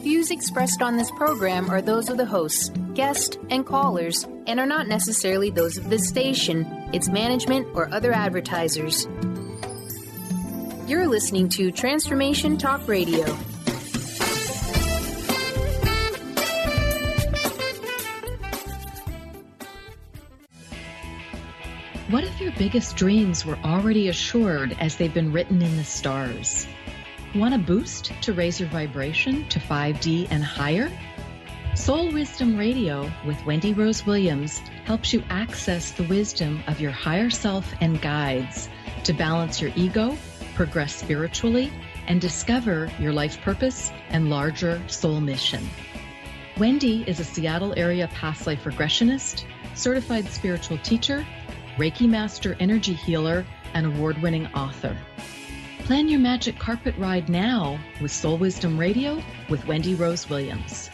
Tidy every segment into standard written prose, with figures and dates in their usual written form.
views expressed on this program are those of the hosts, guests, and callers, and are not necessarily those of this station, its management, or other advertisers. You're listening to Transformation Talk Radio. What if your biggest dreams were already assured as they've been written in the stars? Want a boost to raise your vibration to 5D and higher? Soul Wisdom Radio with Wendy Rose Williams helps you access the wisdom of your higher self and guides to balance your ego, progress spiritually, and discover your life purpose and larger soul mission. Wendy is a Seattle area past-life regressionist, certified spiritual teacher, Reiki Master Energy Healer, and award-winning author. Plan your magic carpet ride now with Soul Wisdom Radio with Wendy Rose Williams.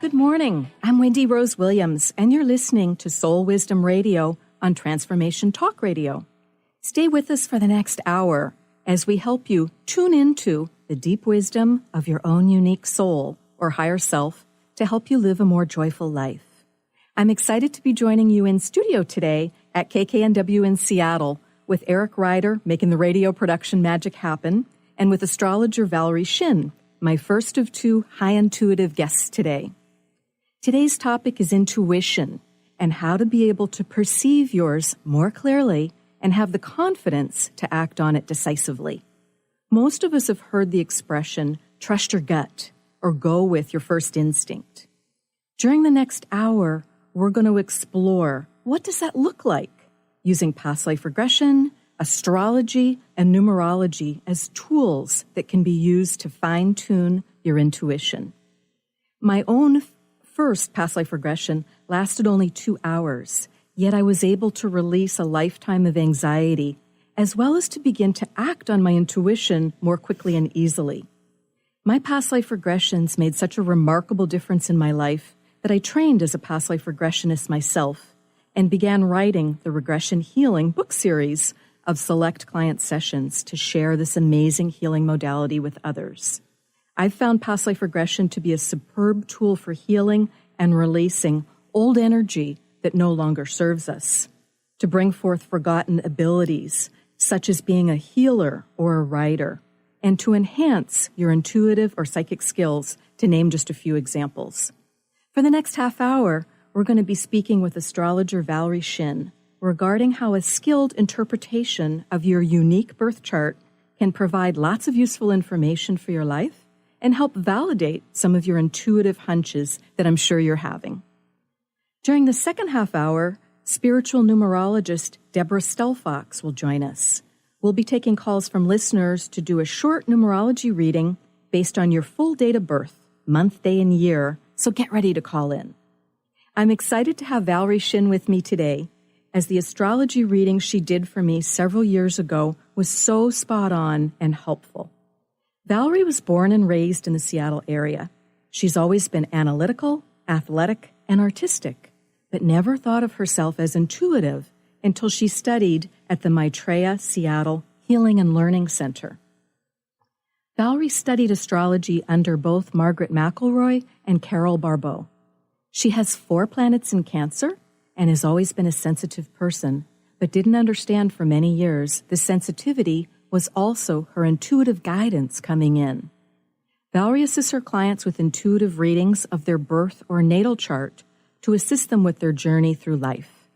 Good morning. I'm Wendy Rose Williams, and you're listening to Soul Wisdom Radio on Transformation Talk Radio. Stay with us for the next hour as we help you tune into the deep wisdom of your own unique soul or higher self to help you live a more joyful life. I'm excited to be joining you in studio today at KKNW in Seattle with Eric Ryder making the radio production magic happen, and with astrologer Valerie Shin, my first of two high intuitive guests today. Today's topic is intuition and how to be able to perceive yours more clearly and have the confidence to act on it decisively. Most of us have heard the expression, trust your gut, or go with your first instinct. During the next hour, we're going to explore what does that look like using past-life regression, astrology, and numerology as tools that can be used to fine-tune your intuition. My own first past-life regression lasted only 2 hours, yet I was able to release a lifetime of anxiety, as well as to begin to act on my intuition more quickly and easily. My past-life regressions made such a remarkable difference in my life that I trained as a past-life regressionist myself and began writing the Regression Healing book series of select client sessions to share this amazing healing modality with others. I've found past-life regression to be a superb tool for healing and releasing old energy that no longer serves us, to bring forth forgotten abilities, such as being a healer or a writer, and to enhance your intuitive or psychic skills, to name just a few examples. For the next half hour, we're going to be speaking with astrologer Valerie Shin regarding how a skilled interpretation of your unique birth chart can provide lots of useful information for your life and help validate some of your intuitive hunches that I'm sure you're having. During the second half hour, spiritual numerologist Deborah Stelfox will join us. We'll be taking calls from listeners to do a short numerology reading based on your full date of birth, month, day, and year, so get ready to call in. I'm excited to have Valerie Shin with me today, as the astrology reading she did for me several years ago was so spot on and helpful. Valerie was born and raised in the Seattle area. She's always been analytical, athletic, and artistic, but never thought of herself as intuitive until she studied at the Maitreya Seattle Healing and Learning Center. Valerie studied astrology under both Margaret McElroy and Carol Barbeau. She has 4 planets in Cancer and has always been a sensitive person, but didn't understand for many years the sensitivity was also her intuitive guidance coming in. Valerie assists her clients with intuitive readings of their birth or natal chart to assist them with their journey through life.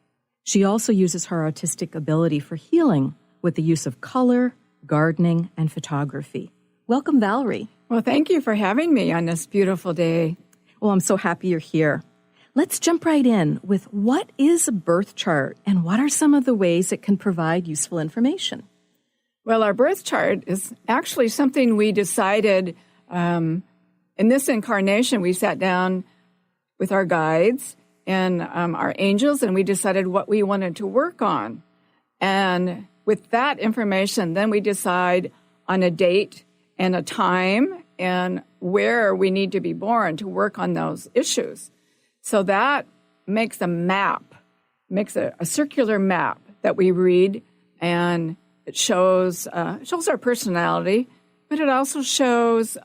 She also uses her artistic ability for healing with the use of color, gardening, and photography. Welcome, Valerie. Well, thank you for having me on this beautiful day. Well, I'm so happy you're here. Let's jump right in with what is a birth chart and what are some of the ways it can provide useful information? Well, our birth chart is actually something we decided in this incarnation. We sat down with our guides and our angels, and we decided what we wanted to work on. And with that information, then we decide on a date and a time and where we need to be born to work on those issues. So that makes a map, makes a circular map that we read, and it shows our personality, but it also shows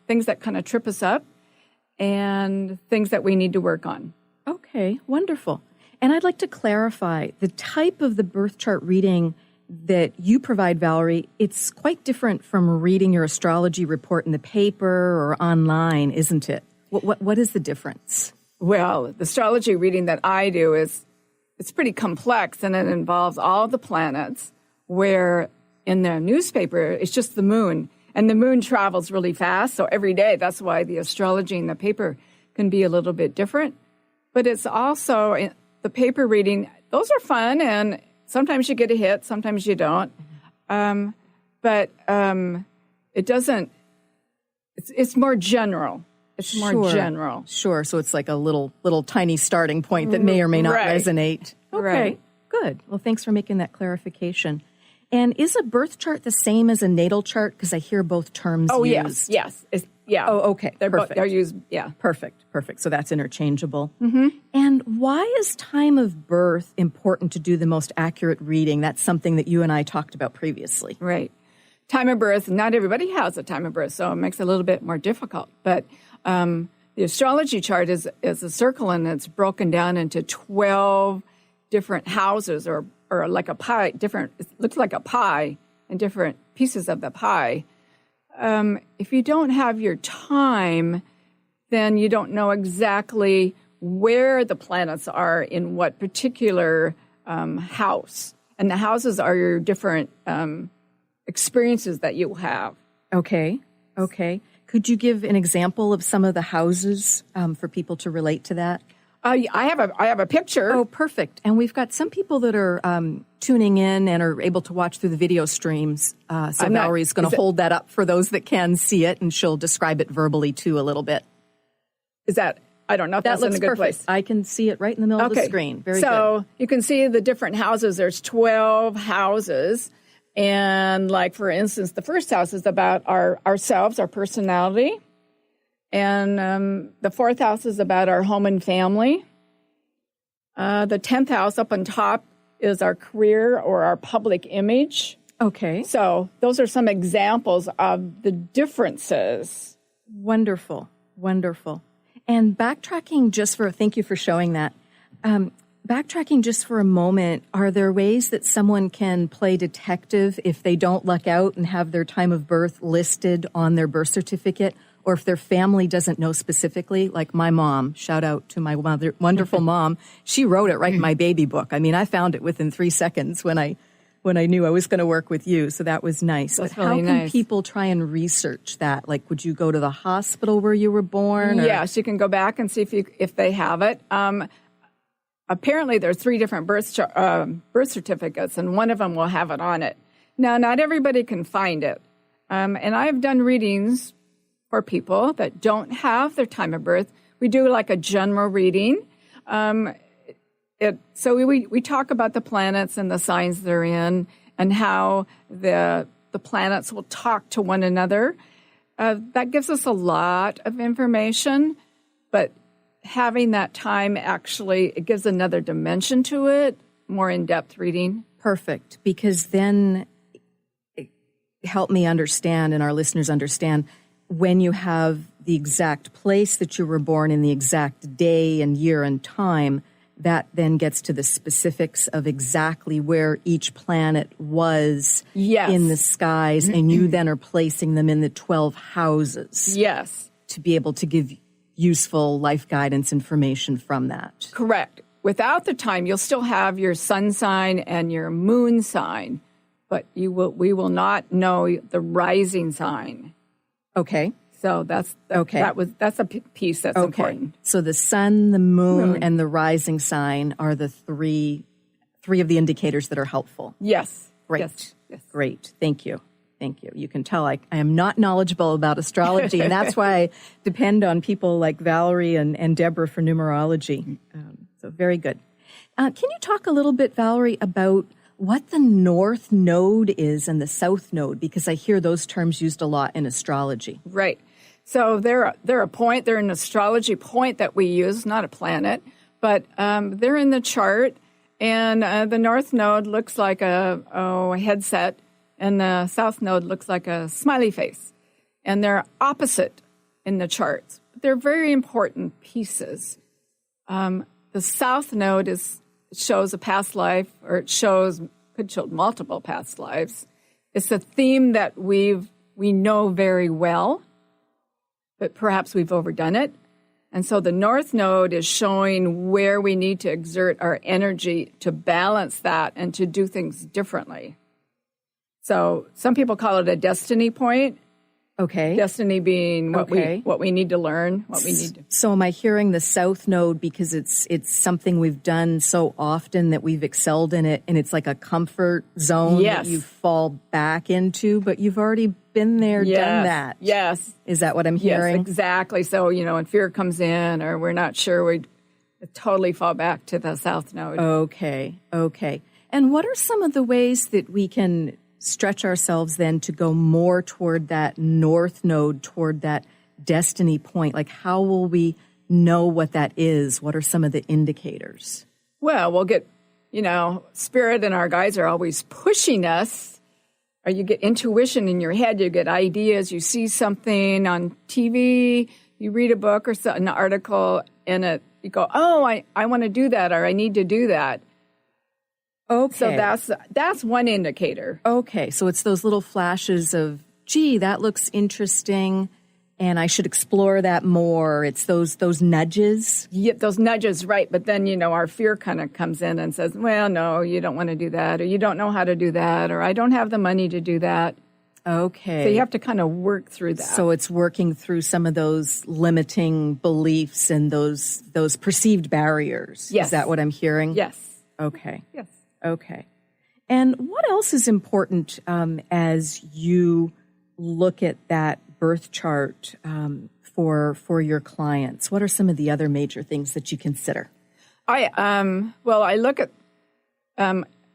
things that kind of trip us up and things that we need to work on. Okay, wonderful. And I'd like to clarify the type of the birth chart reading that you provide, Valerie. It's quite different from reading your astrology report in the paper or online, isn't it? What is the difference? Well, the astrology reading that I do it's pretty complex, and it involves all the planets, where in the newspaper, it's just the moon. And the moon travels really fast, so every day, that's why the astrology in the paper can be a little bit different. But it's also, the paper reading, those are fun, and sometimes you get a hit, sometimes you don't. But it doesn't, it's more general. It's more general. Sure. So it's like a little tiny starting point that may or may not resonate. Okay. Right. Good. Well, thanks for making that clarification. And is a birth chart the same as a natal chart? Because I hear both terms used. Yes. Yeah. Oh, okay. Perfect. They're used, yeah. Perfect. So that's interchangeable. Mm-hmm. And why is time of birth important to do the most accurate reading? That's something that you and I talked about previously. Right. Time of birth, not everybody has a time of birth, so it makes it a little bit more difficult. But the astrology chart is a circle, and it's broken down into 12 different houses or like a pie, it looks like a pie and different pieces of the pie. If you don't have your time, then you don't know exactly where the planets are in what particular house. And the houses are your different experiences that you have. Okay. Could you give an example of some of the houses for people to relate to that? I have a picture. Oh, perfect. And we've got some people that are tuning in and are able to watch through the video streams. So Valerie's going to hold that up for those that can see it, and she'll describe it verbally too a little bit. I don't know if that's in a good place. I can see it right in the middle of the screen. Very good. So you can see the different houses. There's 12 houses. And like, for instance, the first house is about ourselves, our personality. And the fourth house is about our home and family. The 10th house up on top is our career or our public image. Okay. So those are some examples of the differences. Wonderful. And backtracking thank you for showing that. Backtracking just for a moment, are there ways that someone can play detective if they don't luck out and have their time of birth listed on their birth certificate? Or if their family doesn't know specifically, like my mom, shout out to my wonderful mom, she wrote it right in my baby book. I mean, I found it within 3 seconds when I knew I was going to work with you, so that was nice. That's but how can people try and research that? Like, would you go to the hospital where you were born? Or? Yes, you can go back and see if they have it. Apparently, there's 3 different birth certificates, and one of them will have it on it. Now, not everybody can find it. And I've done readings for people that don't have their time of birth. We do like a general reading. So we talk about the planets and the signs they're in and how the planets will talk to one another. That gives us a lot of information, but having that time actually, it gives another dimension to it, more in-depth reading. Perfect, because then help me understand and our listeners understand when you have the exact place that you were born in, the exact day and year and time, that then gets to the specifics of exactly where each planet was in the skies, and you then are placing them in the 12 houses. Yes. To be able to give useful life guidance information from that. Correct. Without the time, you'll still have your sun sign and your moon sign, but we will not know the rising sign. Okay. So that's a piece that's important. So the sun, the moon, and the rising sign are the three of the indicators that are helpful. Yes. Great. Yes. Great. Thank you. You can tell I am not knowledgeable about astrology, and that's why I depend on people like Valerie and Deborah for numerology. So very good. Can you talk a little bit, Valerie, about what the North Node is and the South Node? Because I hear those terms used a lot in astrology. Right. So they're an astrology point that we use, not a planet, but they're in the chart, and the North Node looks like a headset and the south node looks like a smiley face. And they're opposite in the charts. They're very important pieces. The south node shows a past life, or could show multiple past lives. It's a theme that we know very well, but perhaps we've overdone it. And so the north node is showing where we need to exert our energy to balance that and to do things differently. So some people call it a destiny point. Okay. Destiny being what we need to learn, what we need to. So am I hearing the south node because it's something we've done so often that we've excelled in it, and it's like a comfort zone that you fall back into, but you've already been there, done that. Yes. Is that what I'm hearing? Yes, exactly. So, when fear comes in or we're not sure, we totally fall back to the south node. Okay. And what are some of the ways that we can stretch ourselves then to go more toward that north node, toward that destiny point? Like, how will we know what that is? What are some of the indicators? Well, we'll get, spirit and our guides are always pushing us. Or you get intuition in your head, you get ideas, you see something on TV, you read a book or an article in it, you go, oh, I want to do that, or I need to do that. Okay. So that's one indicator. Okay, so it's those little flashes of, gee, that looks interesting, and I should explore that more. It's those nudges. Yeah, those nudges, right. But then, our fear kind of comes in and says, well, no, you don't want to do that, or you don't know how to do that, or I don't have the money to do that. Okay. So you have to kind of work through that. So it's working through some of those limiting beliefs and those perceived barriers. Yes. Is that what I'm hearing? Yes. Okay. Yes. Okay. And what else is important as you look at that birth chart for your clients? What are some of the other major things that you consider? I look at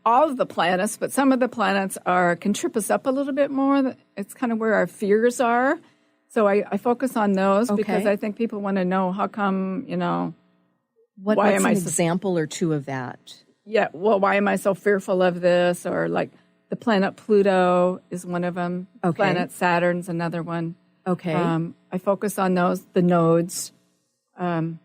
all of the planets, but some of the planets can trip us up a little bit more. It's kind of where our fears are. So I focus on those because I think people want to know how come, what's an example or two of that? Yeah, well, why am I so fearful of this? Or like the planet Pluto is one of them. Okay. Planet Saturn's another one. Okay. I focus on those, the nodes. Good.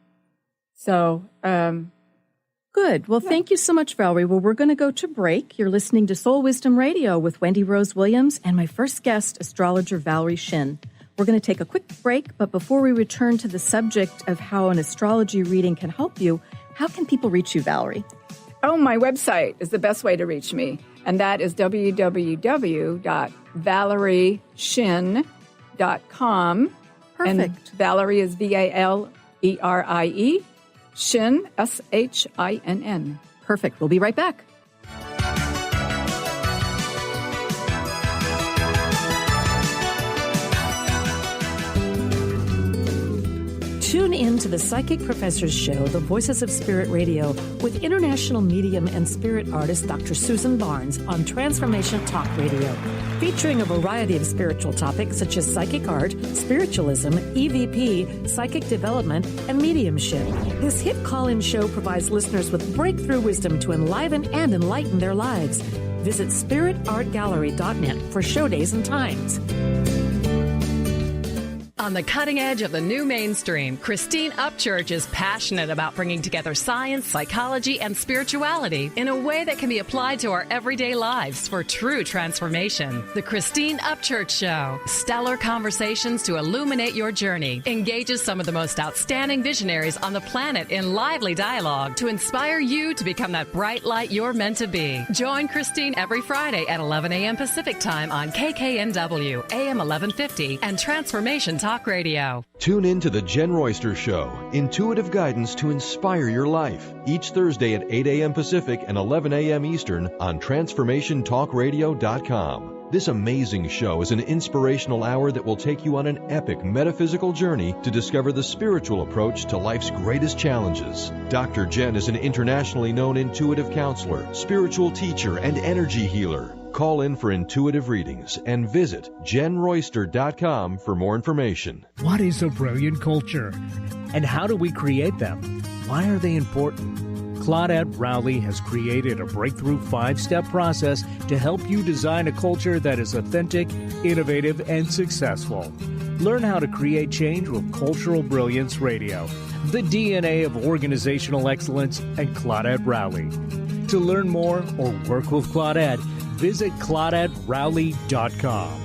Well, thank you so much, Valerie. Well, we're going to go to break. You're listening to Soul Wisdom Radio with Wendy Rose Williams and my first guest, astrologer Valerie Shin. We're going to take a quick break, but before we return to the subject of how an astrology reading can help you, how can people reach you, Valerie? Oh, my website is the best way to reach me, and that is www.valerieshin.com. Perfect. And Valerie is Valerie, Shin, Shinn. Perfect. We'll be right back. Tune in to the Psychic Professors Show, The Voices of Spirit Radio, with international medium and spirit artist Dr. Susan Barnes on Transformation Talk Radio, featuring a variety of spiritual topics such as psychic art, spiritualism, EVP, psychic development, and mediumship. This hit call-in show provides listeners with breakthrough wisdom to enliven and enlighten their lives. Visit spiritartgallery.net for show days and times. On the cutting edge of the new mainstream, Christine Upchurch is passionate about bringing together science, psychology, and spirituality in a way that can be applied to our everyday lives for true transformation. The Christine Upchurch Show, stellar conversations to illuminate your journey, engages some of the most outstanding visionaries on the planet in lively dialogue to inspire you to become that bright light you're meant to be. Join Christine every Friday at 11 a.m. Pacific Time on KKNW, AM 1150, and Transformation Talk Radio. Tune in to The Jen Royster Show, intuitive guidance to inspire your life, each Thursday at 8 a.m. Pacific and 11 a.m. Eastern on TransformationTalkRadio.com. This amazing show is an inspirational hour that will take you on an epic metaphysical journey to discover the spiritual approach to life's greatest challenges. Dr. Jen is an internationally known intuitive counselor, spiritual teacher, and energy healer. Call in for intuitive readings and visit jenroyster.com for more information. What is a brilliant culture? And how do we create them? Why are they important? Claudette Rowley has created a breakthrough 5-step process to help you design a culture that is authentic, innovative, and successful. Learn how to create change with Cultural Brilliance Radio, the DNA of organizational excellence, and Claudette Rowley. To learn more or work with Claudette, visit ClaudetteRowley.com.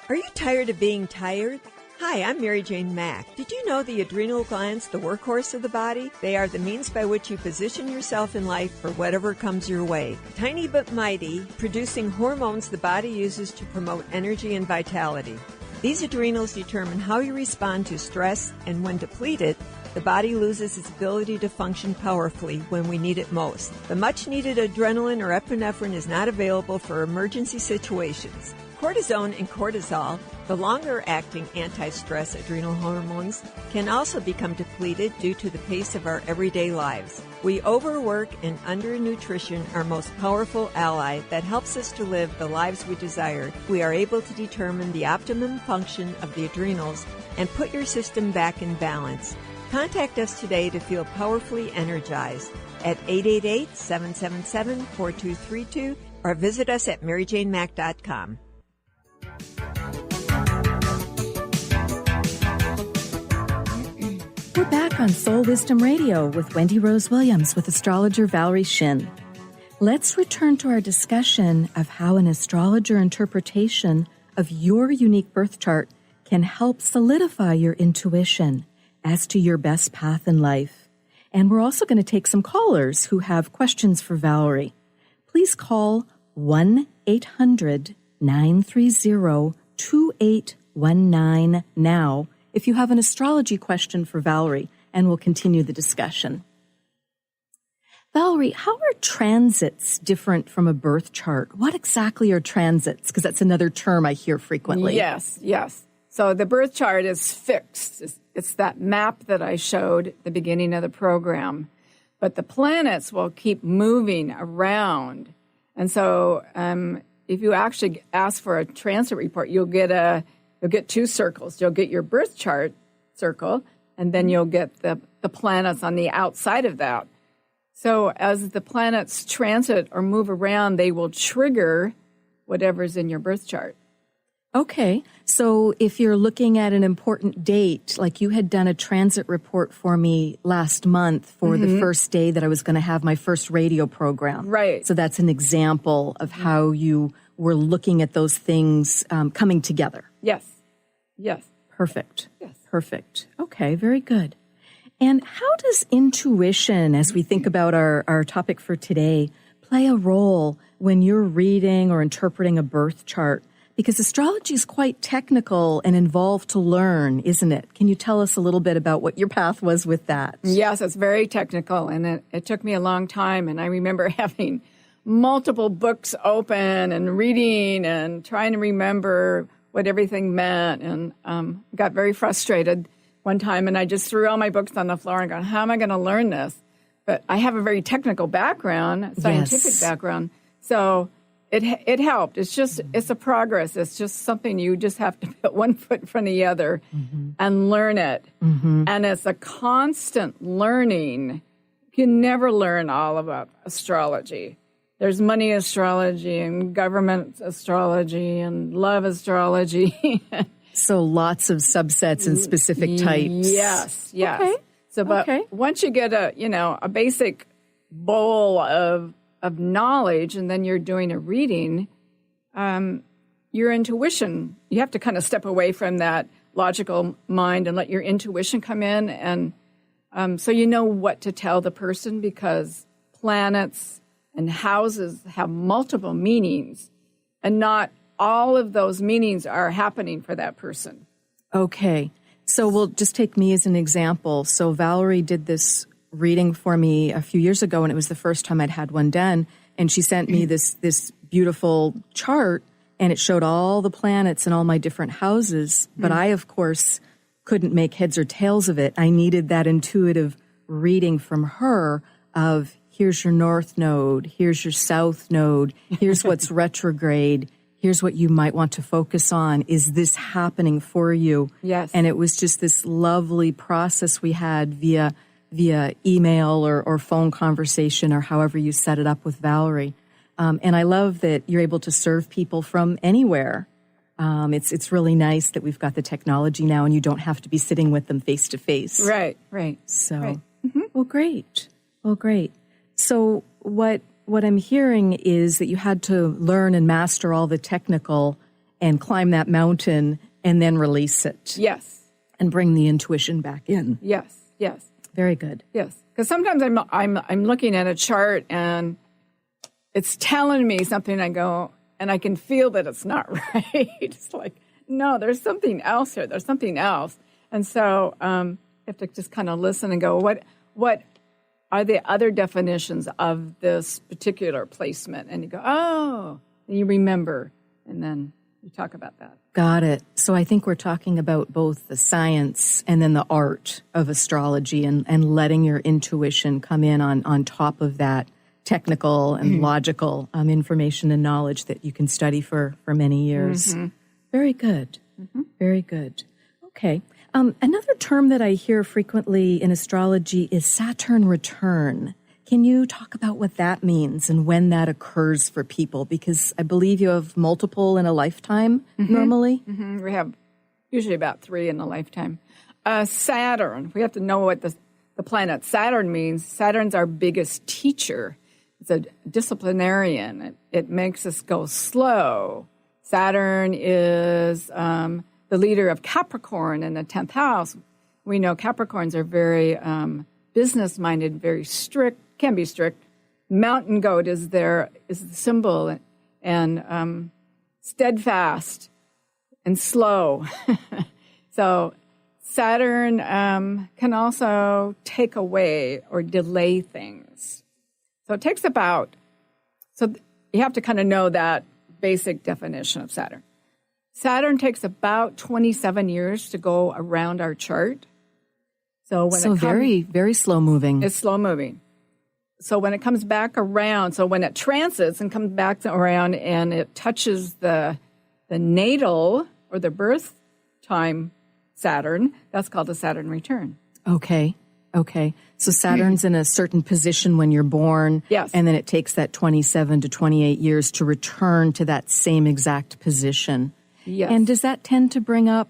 Are you tired of being tired? Hi, I'm Mary Jane Mack. Did you know the adrenal glands, the workhorse of the body? They are the means by which you position yourself in life for whatever comes your way. Tiny but mighty, producing hormones the body uses to promote energy and vitality. These adrenals determine how you respond to stress, and when depleted, the body loses its ability to function powerfully when we need it most. The much-needed adrenaline or epinephrine is not available for emergency situations. Cortisone and cortisol, the longer-acting anti-stress adrenal hormones, can also become depleted due to the pace of our everyday lives. We overwork and undernutrition our most powerful ally that helps us to live the lives we desire. We are able to determine the optimum function of the adrenals and put your system back in balance. Contact us today to feel powerfully energized at 888-777-4232 or visit us at maryjanemack.com. We're back on Soul Wisdom Radio with Wendy Rose Williams with astrologer Valerie Shin. Let's return to our discussion of how an astrologer interpretation of your unique birth chart can help solidify your intuition as to your best path in life. And we're also going to take some callers who have questions for Valerie. Please call 1-800-930-2819 now if you have an astrology question for Valerie, and we'll continue the discussion. Valerie, how are transits different from a birth chart? What exactly are transits? Because that's another term I hear frequently. Yes. So the birth chart is fixed. It's that map that I showed at the beginning of the program. But the planets will keep moving around. And so if you actually ask for a transit report, you'll get two circles. You'll get your birth chart circle, and then you'll get the planets on the outside of that. So as the planets transit or move around, they will trigger whatever's in your birth chart. Okay. So if you're looking at an important date, like you had done a transit report for me last month for the first day that I was going to have my first radio program. Right. So that's an example of how you were looking at those things coming together. Yes. Perfect. Yes. Perfect. Okay, very good. And how does intuition, as we think about our topic for today, play a role when you're reading or interpreting a birth chart? Because astrology is quite technical and involved to learn, isn't it? Can you tell us a little bit about what your path was with that? Yes, it's very technical, and it took me a long time. And I remember having multiple books open and reading and trying to remember what everything meant, and got very frustrated one time, and I just threw all my books on the floor and gone, how am I going to learn this? But I have a very technical background, scientific background, so it helped. It's a progress. It's just something you just have to put one foot in front of the other and learn it. And it's a constant learning. You can never learn all about astrology. There's money astrology and government astrology and love astrology. So lots of subsets and specific types. Yes. Okay. So, but once you get a basic bowl of knowledge, and then you're doing a reading, your intuition, you have to kind of step away from that logical mind and let your intuition come in, and so you know what to tell the person, because planets and houses have multiple meanings, and not all of those meanings are happening for that person. Okay. So we'll just take me as an example. So Valerie did this reading for me a few years ago, and it was the first time I'd had one done. And she sent me this beautiful chart, and it showed all the planets and all my different houses. But I, of course, couldn't make heads or tails of it. I needed that intuitive reading from her of, here's your north node, here's your south node, here's what's retrograde, here's what you might want to focus on. Is this happening for you? Yes. And it was just this lovely process we had via via email or phone conversation or however you set it up with Valerie. And I love that you're able to serve people from anywhere. It's really nice that we've got the technology now and you don't have to be sitting with them face to face. Right. So, right. Well, great. So what I'm hearing is that you had to learn and master all the technical and climb that mountain and then release it. Yes. And bring the intuition back in. Yes. Very good. Yes. Because sometimes I'm looking at a chart and it's telling me something. I go, and I can feel that it's not right. It's like, no, there's something else here. There's something else. And so you have to just kind of listen and go, what are the other definitions of this particular placement? And you go, oh, and you remember, and then you talk about that. Got it. So I think we're talking about both the science and then the art of astrology and letting your intuition come in on top of that technical and logical information and knowledge that you can study for many years. Very good. Very good. Okay. Another term that I hear frequently in astrology is Saturn return. Can you talk about what that means and when that occurs for people? Because I believe you have multiple in a lifetime normally. We have usually about 3 in a lifetime. Saturn, we have to know what the planet Saturn means. Saturn's our biggest teacher. It's a disciplinarian. It makes us go slow. Saturn is the leader of Capricorn in the 10th house. We know Capricorns are very business-minded, very strict, can be strict. Mountain goat is the symbol, and steadfast and slow. So Saturn can also take away or delay things. So it takes so you have to kind of know that basic definition of Saturn. Saturn takes about 27 years to go around our chart. So very, very slow moving. It's slow moving. So when it comes back around, so when it transits and comes back around and it touches the natal or the birth time Saturn, that's called a Saturn return. Okay. So Saturn's in a certain position when you're born. Yes. And then it takes that 27 to 28 years to return to that same exact position. Yes. And does that tend to bring up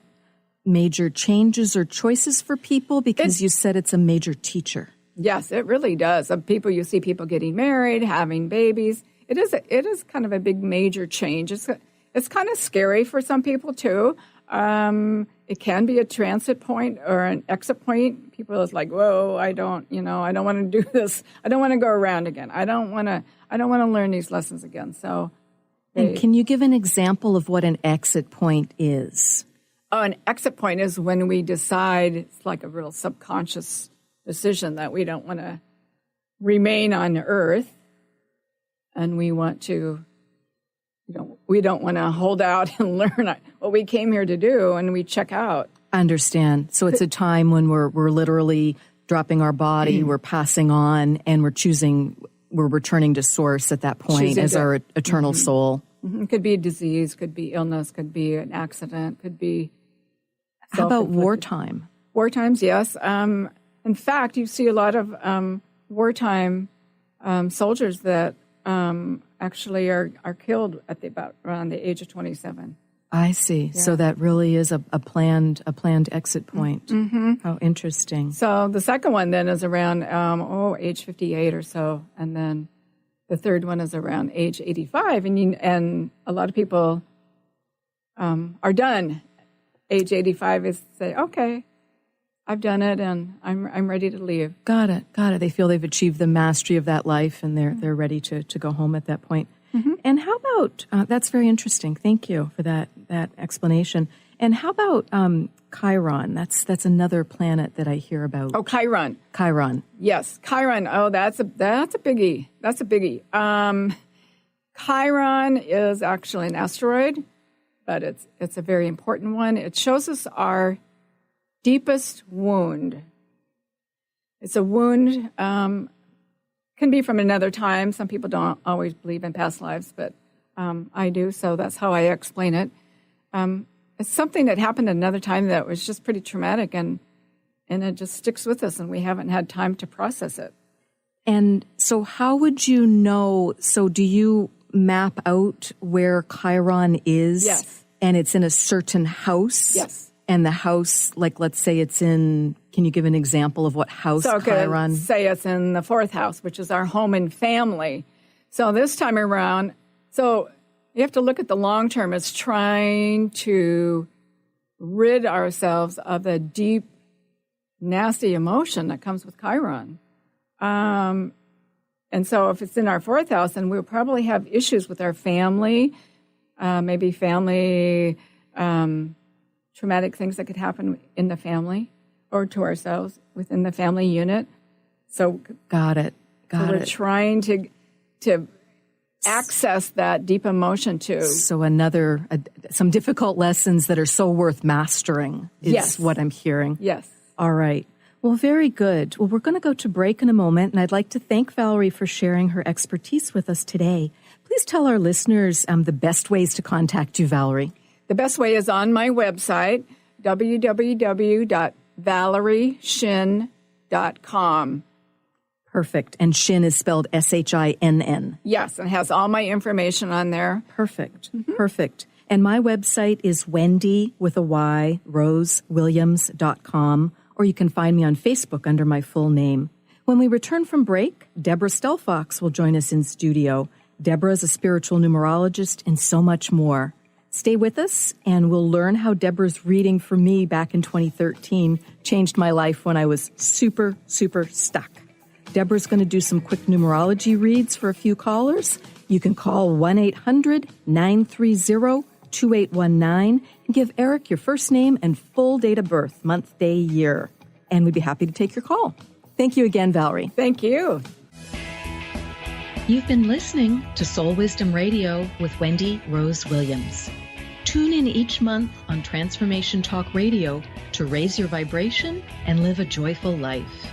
major changes or choices for people? Because you said it's a major teacher. Yes, it really does. You see people getting married, having babies. It is kind of a big major change. It's kind of scary for some people too. It can be a transit point or an exit point. People are like, whoa, I don't want to do this. I don't want to go around again. I don't want to learn these lessons again. So, and can you give an example of what an exit point is? Oh, an exit point is when we decide, it's like a real subconscious decision that we don't want to remain on Earth, and we want to, we don't want to hold out and learn what we came here to do, and we check out. Understand. So it's a time when we're literally dropping our body, we're passing on, and we're returning to source at that point as our eternal soul. It could be a disease, could be illness, could be an accident, could be. How about wartime? War times, yes. In fact, you see a lot of wartime soldiers that actually are killed at around the age of 27. I see. Yeah. So that really is a planned exit point. How interesting. So the second one then is around age 58 or so, and then the third one is around age 85, and a lot of people are done. Age 85 is say, okay, I've done it, and I'm ready to leave. Got it. They feel they've achieved the mastery of that life, and they're ready to go home at that point. And how about that's very interesting. Thank you for that explanation. And how about Chiron? That's another planet that I hear about. Oh, Chiron. Yes, Chiron. Oh, that's a biggie. That's a biggie. Chiron is actually an asteroid, but it's a very important one. It shows us our deepest wound. It's a wound, can be from another time. Some people don't always believe in past lives, but I do, so that's how I explain it. It's something that happened another time that was just pretty traumatic, and and it just sticks with us, and we haven't had time to process it. And so how would you know? So do you map out where Chiron is? Yes. And it's in a certain house? Yes. And the house, like, let's say it's in, can you give an example of what house Chiron? Say it's in the 4th house, which is our home and family. So this time around, so you have to look at the long term as trying to rid ourselves of the deep, nasty emotion that comes with Chiron. And so if it's in our 4th house, then we'll probably have issues with our family, maybe family traumatic things that could happen in the family or to ourselves within the family unit. So Got it. We're trying to access that deep emotion too. So some difficult lessons that are so worth mastering is what I'm hearing. Yes. All right. Well, very good. Well, we're going to go to break in a moment, and I'd like to thank Valerie for sharing her expertise with us today. Please tell our listeners the best ways to contact you, Valerie. The best way is on my website, www.valerieshinn.com. Perfect. And Shin is spelled Shinn. Yes, and has all my information on there. Perfect. Mm-hmm. Perfect. And my website is Wendy with a Y, rosewilliams.com, or you can find me on Facebook under my full name. When we return from break, Deborah Stelfox will join us in studio. Deborah is a spiritual numerologist and so much more. Stay with us, and we'll learn how Deborah's reading for me back in 2013 changed my life when I was super, super stuck. Deborah's going to do some quick numerology reads for a few callers. You can call 1-800-930-2819 and give Eric your first name and full date of birth, month, day, year. And we'd be happy to take your call. Thank you again, Valerie. Thank you. You've been listening to Soul Wisdom Radio with Wendy Rose Williams. Tune in each month on Transformation Talk Radio to raise your vibration and live a joyful life.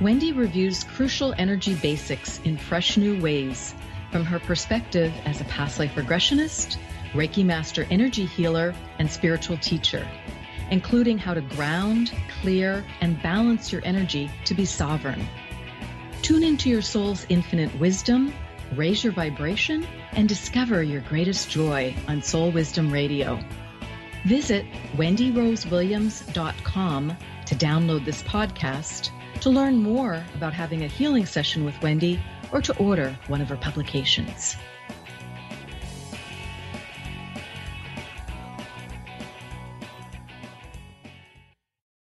Wendy reviews crucial energy basics in fresh new ways from her perspective as a past-life regressionist, Reiki master energy healer, and spiritual teacher, including how to ground, clear, and balance your energy to be sovereign. Tune into your soul's infinite wisdom, raise your vibration, and discover your greatest joy on Soul Wisdom Radio. Visit wendyrosewilliams.com to download this podcast, to learn more about having a healing session with Wendy, or to order one of her publications.